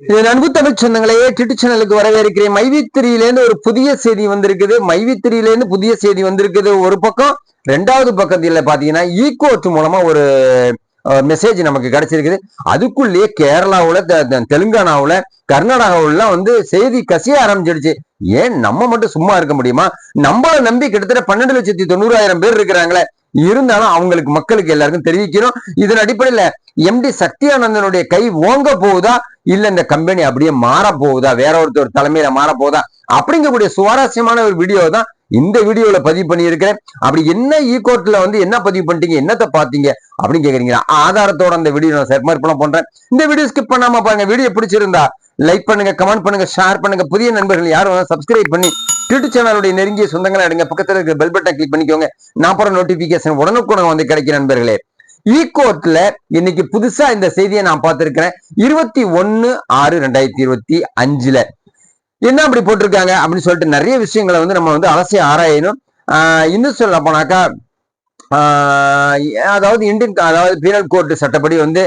இது அன்பு தமிழ் சொந்தங்களே, டிடி சேனலுக்கு வரவேற்கிறேன். மைவி3லேருந்து ஒரு புதிய செய்தி வந்திருக்குது. மைவி3லேருந்து புதிய செய்தி வந்திருக்குது ஒரு பக்கம். ரெண்டாவது பக்கத்துல பாத்தீங்கன்னா ஈகோர்ட் மூலமா ஒரு மெசேஜ் நமக்கு கிடைச்சிருக்குது. அதுக்குள்ளேயே கேரளாவுல, தெலுங்கானாவுல, கர்நாடகாவுல வந்து செய்தி கசிய ஆரம்பிச்சிடுச்சு. ஏன் நம்ம மட்டும் சும்மா இருக்க முடியுமா? நம்மள நம்பி கிட்டத்தட்ட 12,90,000 பேர் இருக்கிறாங்களே. இருந்தாலும் அவங்களுக்கு, மக்களுக்கு எல்லாருக்கும் தெரிவிக்கணும். இதன் அடிப்படையில எம்டி சக்தி ஆனந்தனுடைய கை ஓங்க போகுதா, இல்ல இந்த கம்பெனி அப்படியே மாற போகுதா, வேற ஒருத்தர் தலைமையில மாற போகுதா அப்படிங்கக்கூடிய சுவாரஸ்யமான ஒரு வீடியோ தான் இந்த வீடியோல பதிவு பண்ணி இருக்கிறேன். அப்படி என்ன ஈகோர்ட்ல வந்து என்ன பதிவு பண்ணிட்டீங்க, என்னத்தை பாத்தீங்க அப்படின்னு கேக்குறீங்களா? ஆதாரத்தோட அந்த வீடியோ நான் சமர்ப்பணம் பண்றேன். இந்த வீடியோ ஸ்கிப் பண்ணாம பாருங்க. வீடியோ பிடிச்சிருந்தா லைக் பண்ணுங்க, கமெண்ட் பண்ணுங்க, ஷேர் பண்ணுங்க. புதிய நண்பர்கள் யாரும் சப்ஸ்கிரைப் பண்ணி டிடி சேனலுடைய நெருங்கிய சொந்தங்களை எடுங்க. பக்கத்துல இருக்க பெல் பட்டன் கிளிக் பண்ணிக்கோங்க. நான் போற நோட்டிபிகேஷன் உடனுக்குடன் வந்து கிடைக்கும் நண்பர்களே. ஈகோர்ட்ல இன்னைக்கு புதுசா இந்த செய்தியை நான் பார்த்திருக்கிறேன். 21/6/2025 என்ன அப்படி போட்டிருக்காங்க அப்படின்னு சொல்லிட்டு நிறைய விஷயங்களை வந்து நம்ம வந்து அலசி ஆராயணும். இன்னும் சொல்ல போனாக்கா, அதாவது அதாவது பீனல் கோர்ட் சட்டப்படி வந்து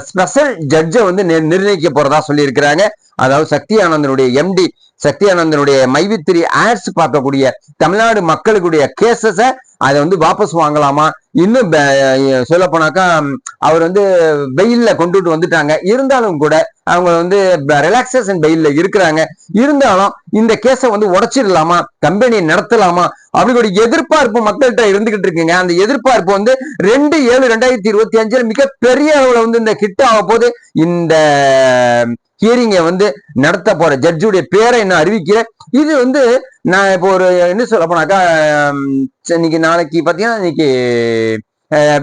ஸ்பெஷல் ஜட்ஜை வந்து நிர்ணயிக்க போறதா சொல்லி இருக்கிறாங்க. அதாவது சக்தி ஆனந்தனுடைய எம்டி சக்தி ஆனந்தனுடைய மைவி3 ஆட்ஸ் பார்க்கக்கூடிய தமிழ்நாடு மக்களுடைய கேசஸ அதை வந்து வாபஸ் வாங்கலாமா? இன்னும் சொல்ல போனாக்கா அவர் வந்து பெயில்ல கொண்டுட்டு வந்துட்டாங்க. இருந்தாலும் கூட அவங்க வந்து ரிலாக்சேஷன் பெயில்ல இருக்கிறாங்க. இருந்தாலும் இந்த கேஸை வந்து உடைச்சிடலாமா, கம்பெனியை நடத்தலாமா அப்படி ஒரு எதிர்பார்ப்பு மக்கள்கிட்ட இருந்துகிட்டு இருக்குங்க. அந்த எதிர்பார்ப்பு வந்து 2/7/2025 மிகப்பெரிய அளவுல வந்து இந்த ஹிட் ஆக போது. இந்த ஹியரிங்கை வந்து நடத்த போற ஜட்ஜுடைய பேரை என்ன அறிவிக்கிறேன். இது வந்து நான் இப்போ ஒரு என்ன சொல்ல போனாக்கா, இன்னைக்கு நாளைக்கு பாத்தீங்கன்னா, இன்னைக்கு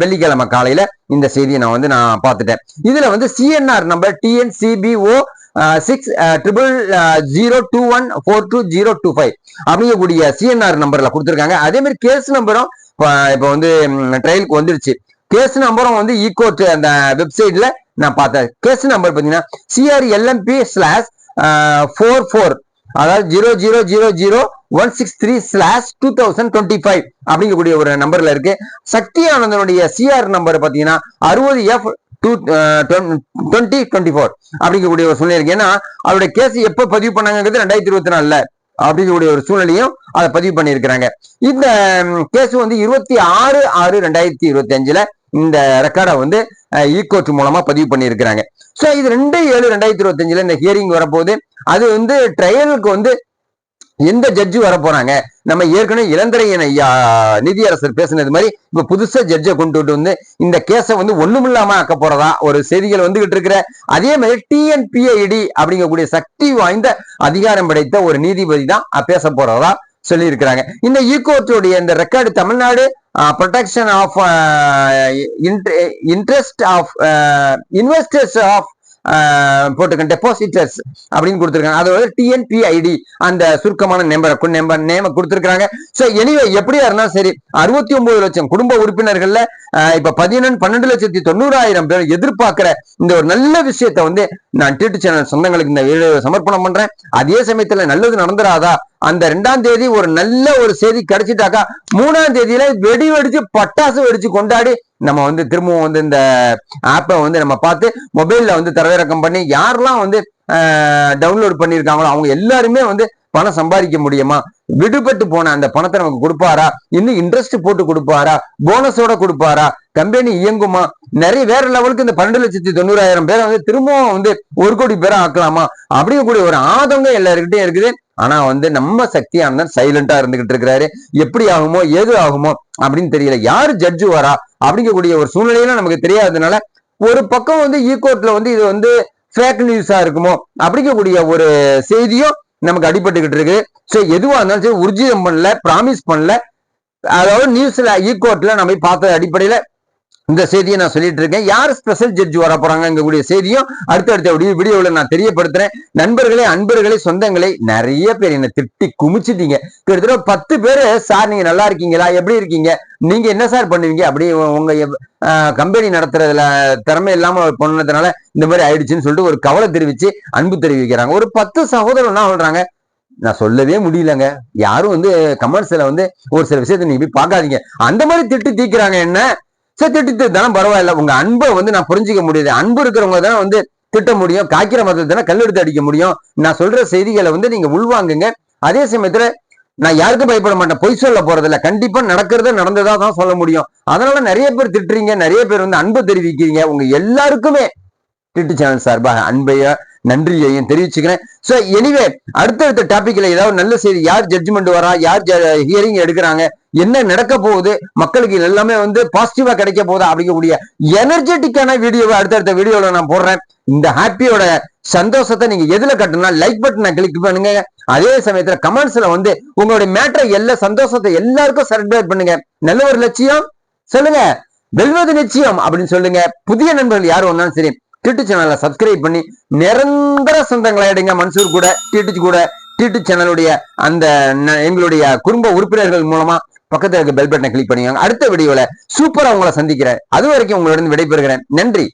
வெள்ளிக்கிழமை காலையில இந்த செய்தியை நான் பார்த்துட்டேன். இதுல வந்து சிஎன்ஆர் நம்பர் TNCBO 60002142025 அப்படிங்கக்கூடிய சிஎன்ஆர் நம்பர்ல கொடுத்திருக்காங்க. அதே மாதிரி கேஸ் நம்பரும் இப்ப வந்து ட்ரையலுக்கு வந்துருச்சு. கேஸ் நம்பரும் வந்து ஈகோர்ட் அந்த வெப்சைட்ல நான் பார்த்தேன். கேஸ் நம்பர் பாத்தீங்கன்னா CRLMP/44, அதாவது 0000163/2025 அப்படிங்கக்கூடிய ஒரு நம்பர்ல இருக்கு. சக்தி ஆனந்தனுடைய சிஆர் நம்பர் பாத்தீங்கன்னா 60F2024 அப்படிங்கக்கூடிய ஒரு சூழ்நிலை இருக்கு. ஏன்னா அவருடைய கேஸ் எப்ப பதிவு பண்ணாங்கிறது 2024 அப்படிங்கக்கூடிய ஒரு சூழ்நிலையும் அதை பதிவு பண்ணியிருக்கிறாங்க. இந்த கேஸ் வந்து 26/6/2025 இந்த ரெக்கார்டை வந்து ஈகோர்ட் மூலமா பதிவு பண்ணியிருக்கிறாங்க. சோ இது 2/7/2025 இந்த ஹியரிங் வரப்போகுது. அது வந்து ட்ரையலுக்கு வந்து எந்த ஜட்ஜு வர போறாங்க? நம்ம ஏற்கனவே இளந்திரையன் ஐயா நீதியரசர் பேசினது மாதிரி இப்ப புதுசா ஜட்ஜை கொண்டு வந்து இந்த கேஸை வந்து ஒண்ணுமில்லாம ஆக்க போறதா ஒரு செய்திகள் வந்துகிட்டு இருக்கிற. அதே மாதிரி TNPID அப்படிங்கக்கூடிய சக்தி வாய்ந்த அதிகாரம் படைத்த ஒரு நீதிபதி தான் பேச போறதா சொல்லி இருக்கிறாங்க. இந்த ஈகோர்ட்டுடைய இந்த record Tamil Nadu protection of interest of investors of போட்டுருக்கேன் டெபாசிட்டர்ஸ் அப்படின்னு கொடுத்துருக்காங்க. அதாவது TNPID அந்த சுருக்கமான நேம கொடுத்துருக்காங்க. சோ எனிவே எப்படியா இருந்தாலும் சரி, 69 லட்சம் குடும்ப உறுப்பினர்கள்ல இப்ப 12,90,000 பேர் எதிர்பார்க்கிற இந்த ஒரு நல்ல விஷயத்த வந்து நான் டிடி சேனல் சொந்தங்களுக்கு இந்த வீடியோ சமர்ப்பணம் பண்றேன். அதே சமயத்துல நல்லது நடந்துராதா? அந்த 2ஆம் தேதி ஒரு நல்ல ஒரு செய்தி கிடைச்சிட்டாக்கா 3ஆம் தேதியில வெடி வெடிச்சு பட்டாசு வெடிச்சு கொண்டாடி நம்ம வந்து திரும்பவும் வந்து இந்த ஆப்பை வந்து நம்ம பார்த்து மொபைல்ல வந்து தரவிறக்கம் பண்ணி யாரெல்லாம் வந்து டவுன்லோட் பண்ணியிருக்காங்களோ அவங்க எல்லாருமே வந்து பணம் சம்பாதிக்க முடியுமா? விடுபட்டு போன அந்த பணத்தை நமக்கு கொடுப்பாரா? இன்னும் இன்ட்ரெஸ்ட் போட்டு கொடுப்பாரா? போனஸோட கொடுப்பாரா? கம்பெனி இயங்குமா? நிறைய வேற லெவலுக்கு இந்த 12,90,000 பேரை வந்து திரும்பவும் வந்து 1 கோடி பேரை ஆக்கலாமா அப்படிங்கக்கூடிய ஒரு ஆதங்கம் எல்லாருக்கிட்டையும் இருக்குது. ஆனா வந்து நம்ம சக்தி ஆனந்தன் சைலண்டா இருந்துகிட்டு இருக்கிறாரு. எப்படி ஆகுமோ ஏது ஆகுமோ அப்படின்னு தெரியல. யாரு ஜட்ஜு வரா அப்படிங்கக்கூடிய ஒரு சூழ்நிலையில நமக்கு தெரியாததுனால ஒரு பக்கம் வந்து ஈகோர்ட்ல வந்து இது வந்து ஃபேக் நியூஸா இருக்குமோ அப்படிங்கக்கூடிய ஒரு செய்தியும் நமக்கு அடிபட்டுக்கிட்டு இருக்கு. சோ எதுவா இருந்தாலும் சரி, உறுதியம் பண்ணல, பிராமிஸ் பண்ணல. அதாவது நியூஸ்ல ஈகோர்ட்ல நம்ம பார்த்த அடிப்படையில இந்த செய்தியை நான் சொல்லிட்டு இருக்கேன். யார் ஸ்பெஷல் ஜட்ஜ் வர போறாங்க செய்தியும் அடுத்தடுத்த வீடியோவில் நான் தெரியப்படுத்துறேன். நண்பர்களே, அன்பர்களே, சொந்தங்களே, நிறைய பேர் என்ன திட்டி குமிச்சிட்டீங்க. கிட்டத்தட்ட 10 பேரு சார் நீங்க நல்லா இருக்கீங்களா, எப்படி இருக்கீங்க, நீங்க என்ன சார் பண்ணுவீங்க, அப்படி உங்க கம்பெனி நடத்துறதுல திறமை இல்லாம பண்ணதுனால இந்த மாதிரி ஆயிடுச்சுன்னு சொல்லிட்டு ஒரு கவலை தெரிவிச்சு அன்பு தெரிவிக்கிறாங்க. ஒரு 10 சகோதரர் என்ன சொல்றாங்க, நான் சொல்லவே முடியலங்க. யாரும் வந்து கமெண்ட்ஸ்ல வந்து ஒரு சில விஷயத்தை நீங்க போய் பார்க்காதீங்க அந்த மாதிரி திட்டி தீக்குறாங்க. என்ன திட்டு தானே பரவாயில்ல. உங்க அன்பை வந்து நான் புரிஞ்சிக்க முடியுது. அன்பு இருக்கிறவங்க தானே வந்து திட்ட முடியும். காய்க்கிற மரத்துல கல் எடுத்து அடிக்க முடியும். நான் சொல்ற செய்திகளை வந்து நீங்க உள்வாங்குங்க. அதே சமயத்துல நான் யாருக்கும் பயப்பட மாட்டேன், பொய் சொல்ல போறது இல்ல. கண்டிப்பா நடக்கிறத நடந்ததா தான் சொல்ல முடியும். அதனால நிறைய பேர் திட்டுறீங்க, நிறைய பேர் வந்து அன்பு தெரிவிக்கிறீங்க. உங்க எல்லாருக்குமே டிட்டு சேனல் சார்பாக அன்பைய நன்றியையும் தெரிவிச்சுக்கிறேன். சோ எனிவே அடுத்தடுத்த டாபிக்ல ஏதாவது நல்ல செய்தி, யார் ஜட்ஜ்மெண்ட் வரா, யார் ஹியரிங் எடுக்கிறாங்க, என்ன நடக்க போகுது, மக்களுக்கு எல்லாமே வந்து பாசிட்டிவா கிடைக்க போகுதா அப்படிங்கக்கூடிய எனர்ஜெட்டிக்கான வீடியோவை அடுத்தடுத்த வீடியோல நான் போடுறேன். இந்த ஹாப்பியோட சந்தோஷத்தை நீங்க எதுல கட்டணும்னா லைக் பட்டனை கிளிக் பண்ணுங்க. அதே சமயத்துல கமெண்ட்ஸ்ல வந்து உங்களுடைய மேட்டரை எல்லா சந்தோஷத்தை எல்லாருக்கும் சர்க்குலேட் பண்ணுங்க. நல்ல ஒரு லட்சியம் சொல்லுங்க, வெல்வது நிச்சயம் அப்படின்னு சொல்லுங்க. புதிய நண்பர்கள் யாரும் வந்தாலும் சரி டிட்டு சேனலை சப்ஸ்கிரைப் பண்ணி நிரந்தர சொந்தங்களாயிடுங்க. மன்சூர் கூட டிட்டு சேனலுடைய அந்த எங்களுடைய குடும்ப உறுப்பினர்கள் மூலமா பக்கத்துல இருக்க பெல் பட்டனை கிளிக் பண்ணிக்கோங்க. அடுத்த வீடியோல சூப்பரா உங்களை சந்திக்கிறேன். அது வரைக்கும் உங்களிடம் விடைபெறுகிறேன். நன்றி.